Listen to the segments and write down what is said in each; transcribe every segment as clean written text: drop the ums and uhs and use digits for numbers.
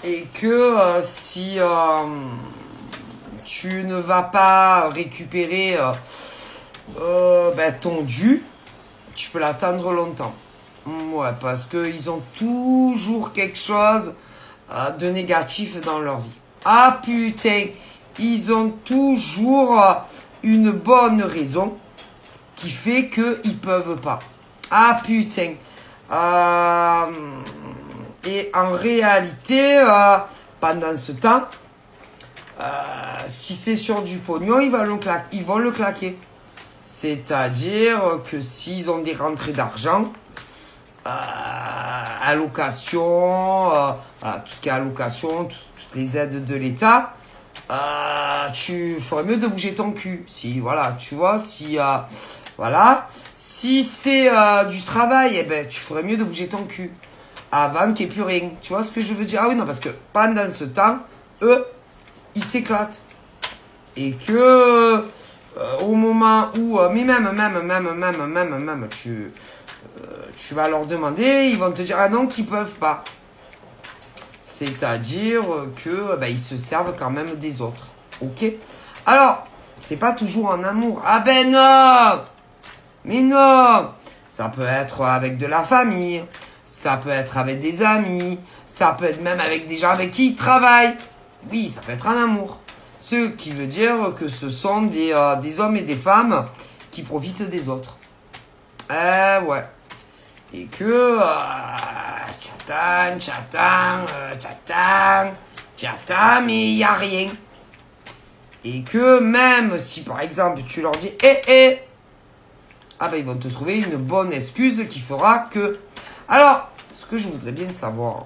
Et que si tu ne vas pas récupérer ton dû, tu peux l'attendre longtemps. Ouais, parce qu'ils ont toujours quelque chose de négatif dans leur vie. Ah putain, ils ont toujours une bonne raison qui fait qu'ils peuvent pas. Ah putain. Et en réalité, pendant ce temps, si c'est sur du pognon, ils vont le claquer. C'est-à-dire que s'ils ont des rentrées d'argent, allocation, tout ce qui est allocation, toutes les aides de l'État, tu ferais mieux de bouger ton cul. Si, voilà, tu vois, si, voilà. Si c'est du travail, eh ben, tu ferais mieux de bouger ton cul. Avant qu'il n'y ait plus rien. Tu vois ce que je veux dire? Ah oui, non, parce que pendant ce temps, eux, ils s'éclatent. Et que, au moment où, mais même, tu vas leur demander, ils vont te dire, ah non, qu'ils peuvent pas. C'est-à-dire que, ils se servent quand même des autres. Ok? Alors, c'est pas toujours en amour. Ah ben non! Mais non! Ça peut être avec de la famille. Ça peut être avec des amis. Ça peut être même avec des gens avec qui ils travaillent. Oui, ça peut être en amour. Ce qui veut dire que ce sont des hommes et des femmes qui profitent des autres. Ouais. Et que tchatam, mais il n'y a rien. Et que même si par exemple tu leur dis ils vont te trouver une bonne excuse qui fera que... Alors, ce que je voudrais bien savoir,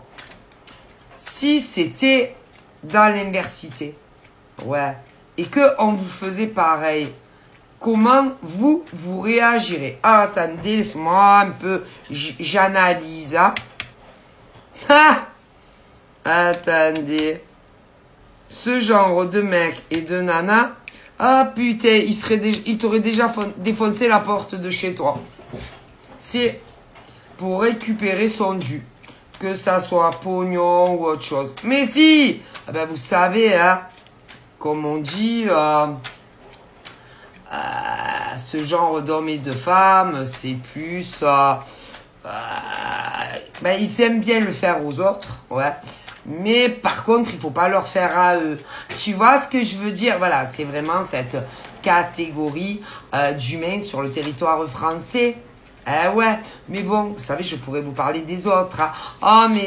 si c'était dans l'inversité, ouais, et que on vous faisait pareil, comment vous réagirez? Ah, attendez, laisse-moi un peu, j'analyse. Attendez. Ce genre de mec et de nana, ah putain, il t'aurait déjà défoncé la porte de chez toi. C'est pour récupérer son dû. Que ça soit pognon ou autre chose. Mais si, vous savez, hein, comme on dit... ce genre d'hommes et de femmes, c'est plus... ils aiment bien le faire aux autres, ouais. Mais par contre, il faut pas leur faire à eux. Tu vois ce que je veux dire? Voilà, c'est vraiment cette catégorie d'humains sur le territoire français. Ouais, mais bon, vous savez, je pourrais vous parler des autres. Hein. Oh, mais...